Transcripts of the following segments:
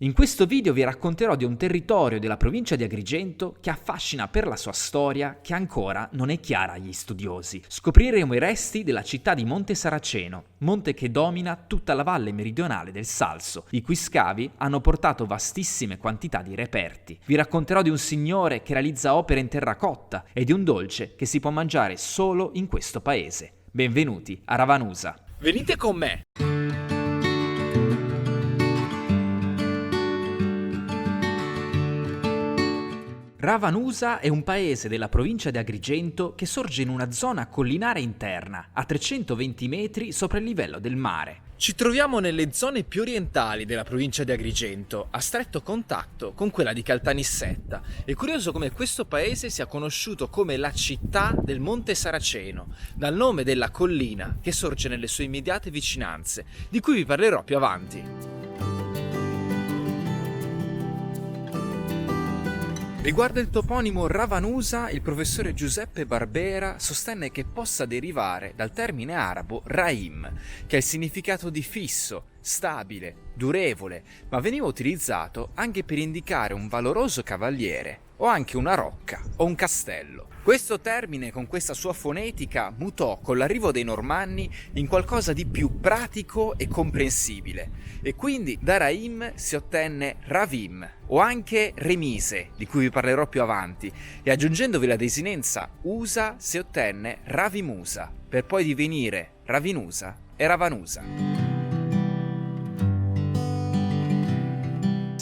In questo video vi racconterò di un territorio della provincia di Agrigento che affascina per la sua storia che ancora non è chiara agli studiosi. Scopriremo i resti della città di Monte Saraceno, monte che domina tutta la valle meridionale del Salso, i cui scavi hanno portato vastissime quantità di reperti. Vi racconterò di un signore che realizza opere in terracotta e di un dolce che si può mangiare solo in questo paese. Benvenuti a Ravanusa. Venite con me! Ravanusa è un paese della provincia di Agrigento che sorge in una zona collinare interna, a 320 metri sopra il livello del mare. Ci troviamo nelle zone più orientali della provincia di Agrigento, a stretto contatto con quella di Caltanissetta. È curioso come questo paese sia conosciuto come la città del Monte Saraceno, dal nome della collina che sorge nelle sue immediate vicinanze, di cui vi parlerò più avanti. Riguardo il toponimo Ravanusa, il professore Giuseppe Barbera sostenne che possa derivare dal termine arabo Rahim, che ha il significato di fisso, stabile, durevole, ma veniva utilizzato anche per indicare un valoroso cavaliere o anche una rocca o un castello. Questo termine, con questa sua fonetica, mutò con l'arrivo dei Normanni in qualcosa di più pratico e comprensibile, e quindi da Rahim si ottenne Ravim o anche Remise, di cui vi parlerò più avanti, e aggiungendovi la desinenza Usa si ottenne Ravimusa, per poi divenire Ravinusa e Ravanusa.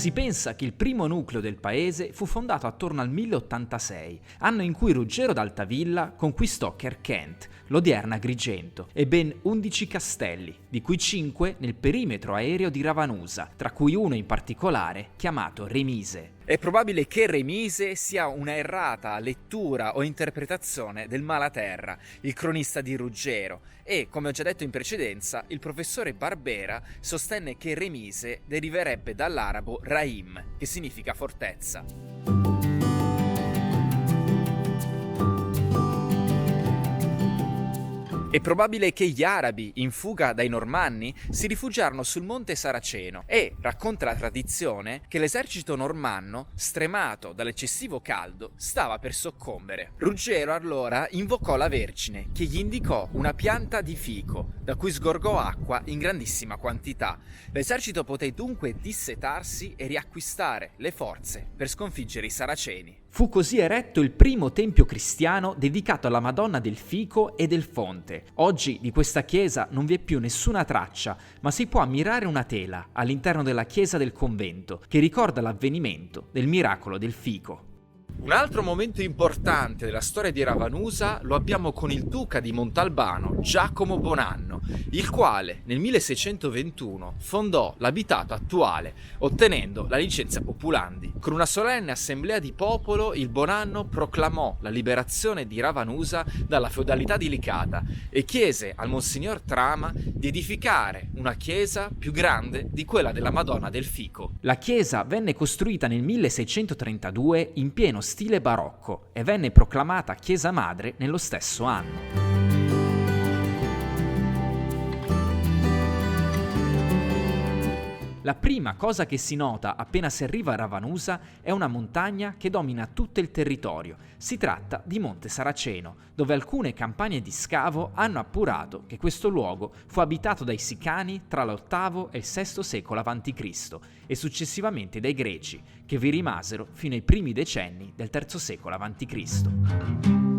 Si pensa che il primo nucleo del paese fu fondato attorno al 1086, anno in cui Ruggero d'Altavilla conquistò Kerkent, l'odierna Agrigento, e ben 11 castelli, di cui 5 nel perimetro aereo di Ravanusa, tra cui uno in particolare chiamato Remise. È probabile che Remise sia una errata lettura o interpretazione del Malaterra, il cronista di Ruggero, e, come ho già detto in precedenza, il professore Barbera sostenne che Remise deriverebbe dall'arabo Rahim, che significa fortezza. È probabile che gli arabi, in fuga dai Normanni, si rifugiarono sul Monte Saraceno e racconta la tradizione che l'esercito normanno, stremato dall'eccessivo caldo, stava per soccombere. Ruggero allora invocò la Vergine, che gli indicò una pianta di fico, da cui sgorgò acqua in grandissima quantità. L'esercito poté dunque dissetarsi e riacquistare le forze per sconfiggere i Saraceni. Fu così eretto il primo tempio cristiano dedicato alla Madonna del Fico e del Fonte. Oggi di questa chiesa non vi è più nessuna traccia, ma si può ammirare una tela all'interno della chiesa del convento che ricorda l'avvenimento del miracolo del Fico. Un altro momento importante della storia di Ravanusa lo abbiamo con il duca di Montalbano, Giacomo Bonanno, il quale nel 1621 fondò l'abitato attuale, ottenendo la licenza populandi. Con una solenne assemblea di popolo, il Bonanno proclamò la liberazione di Ravanusa dalla feudalità di Licata e chiese al Monsignor Trama di edificare una chiesa più grande di quella della Madonna del Fico. La chiesa venne costruita nel 1632 in pieno stile barocco e venne proclamata chiesa madre nello stesso anno. La prima cosa che si nota appena si arriva a Ravanusa è una montagna che domina tutto il territorio. Si tratta di Monte Saraceno, dove alcune campagne di scavo hanno appurato che questo luogo fu abitato dai Sicani tra l'VIII e il VI secolo a.C. e successivamente dai Greci, che vi rimasero fino ai primi decenni del III secolo a.C.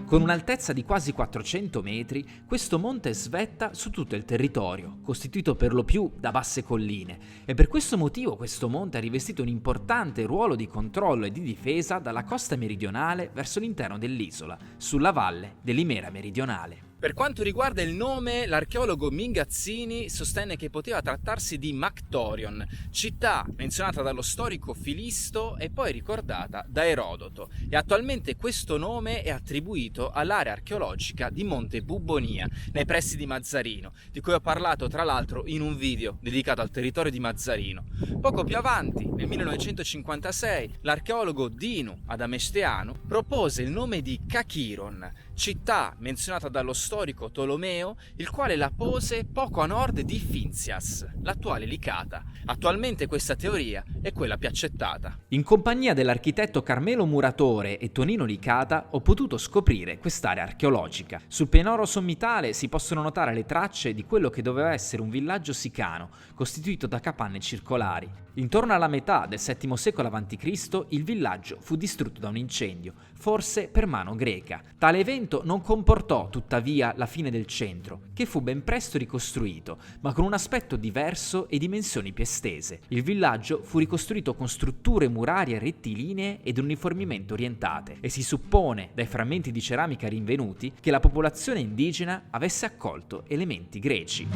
Con un'altezza di quasi 400 metri, questo monte svetta su tutto il territorio, costituito per lo più da basse colline, e per questo motivo questo monte ha rivestito un importante ruolo di controllo e di difesa dalla costa meridionale verso l'interno dell'isola, sulla valle dell'Imera meridionale. Per quanto riguarda il nome, l'archeologo Mingazzini sostenne che poteva trattarsi di Mactorion, città menzionata dallo storico Filisto e poi ricordata da Erodoto, e attualmente questo nome è attribuito all'area archeologica di Monte Bubbonia, nei pressi di Mazzarino, di cui ho parlato tra l'altro in un video dedicato al territorio di Mazzarino. Poco più avanti, nel 1956, l'archeologo Dinu Adamesteanu propose il nome di Cachiron, città menzionata dallo storico Tolomeo, il quale la pose poco a nord di Finzias, l'attuale Licata. Attualmente questa teoria è quella più accettata. In compagnia dell'architetto Carmelo Muratore e Tonino Licata ho potuto scoprire quest'area archeologica. Sul pianoro sommitale si possono notare le tracce di quello che doveva essere un villaggio sicano, costituito da capanne circolari. Intorno alla metà del VII secolo a.C. il villaggio fu distrutto da un incendio, forse per mano greca. Tale evento non comportò tuttavia la fine del centro, che fu ben presto ricostruito, ma con un aspetto diverso e dimensioni più estese. Il villaggio fu ricostruito con strutture murarie rettilinee ed uniformemente orientate, e si suppone, dai frammenti di ceramica rinvenuti, che la popolazione indigena avesse accolto elementi greci.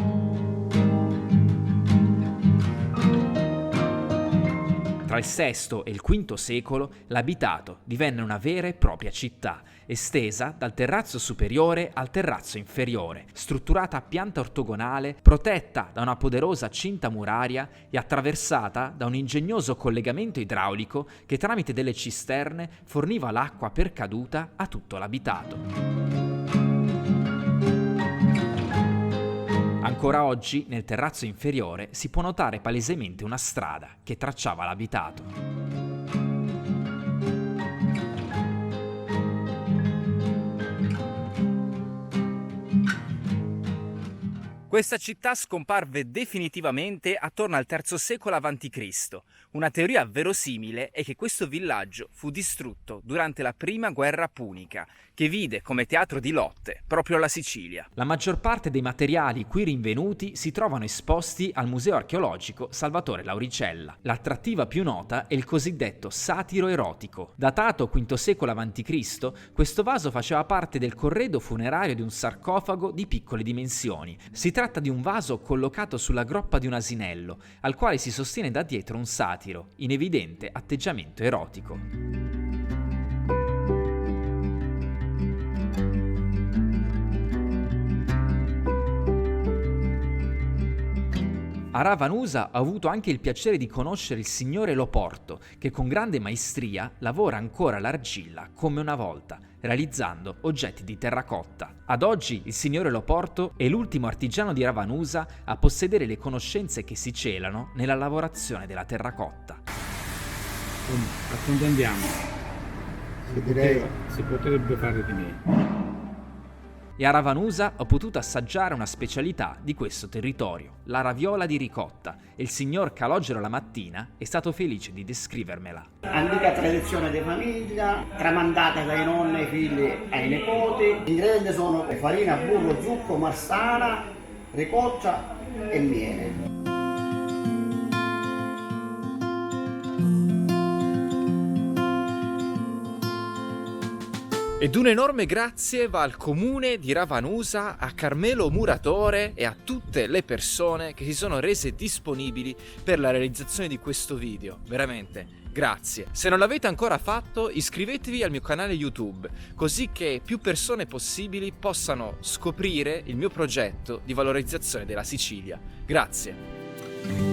Tra il VI e il V secolo l'abitato divenne una vera e propria città, estesa dal terrazzo superiore al terrazzo inferiore, strutturata a pianta ortogonale, protetta da una poderosa cinta muraria e attraversata da un ingegnoso collegamento idraulico che tramite delle cisterne forniva l'acqua per caduta a tutto l'abitato. Ancora oggi, nel terrazzo inferiore, si può notare palesemente una strada che tracciava l'abitato. Questa città scomparve definitivamente attorno al III secolo a.C. Una teoria verosimile è che questo villaggio fu distrutto durante la prima guerra punica, che vide come teatro di lotte proprio la Sicilia. La maggior parte dei materiali qui rinvenuti si trovano esposti al Museo archeologico Salvatore Lauricella. L'attrattiva più nota è il cosiddetto satiro erotico. Datato V secolo a.C., questo vaso faceva parte del corredo funerario di un sarcofago di piccole dimensioni. Si tratta di un vaso collocato sulla groppa di un asinello, al quale si sostiene da dietro un satiro, in evidente atteggiamento erotico. A Ravanusa ho avuto anche il piacere di conoscere il signore Loporto, che con grande maestria lavora ancora l'argilla come una volta, realizzando oggetti di terracotta. Ad oggi il signore Loporto è l'ultimo artigiano di Ravanusa a possedere le conoscenze che si celano nella lavorazione della terracotta. Accontentiamo. Si potrebbe fare di me. E a Ravanusa ho potuto assaggiare una specialità di questo territorio, la raviola di ricotta, e il signor Calogero Lamattina è stato felice di descrivermela. Antica tradizione di famiglia, tramandata dai nonni ai figli ai nipoti. Gli ingredienti sono farina, burro, zucchero, marsala, ricotta e miele. Ed un enorme grazie va al comune di Ravanusa, a Carmelo Muratore e a tutte le persone che si sono rese disponibili per la realizzazione di questo video. Veramente, grazie. Se non l'avete ancora fatto, iscrivetevi al mio canale YouTube, così che più persone possibili possano scoprire il mio progetto di valorizzazione della Sicilia. Grazie.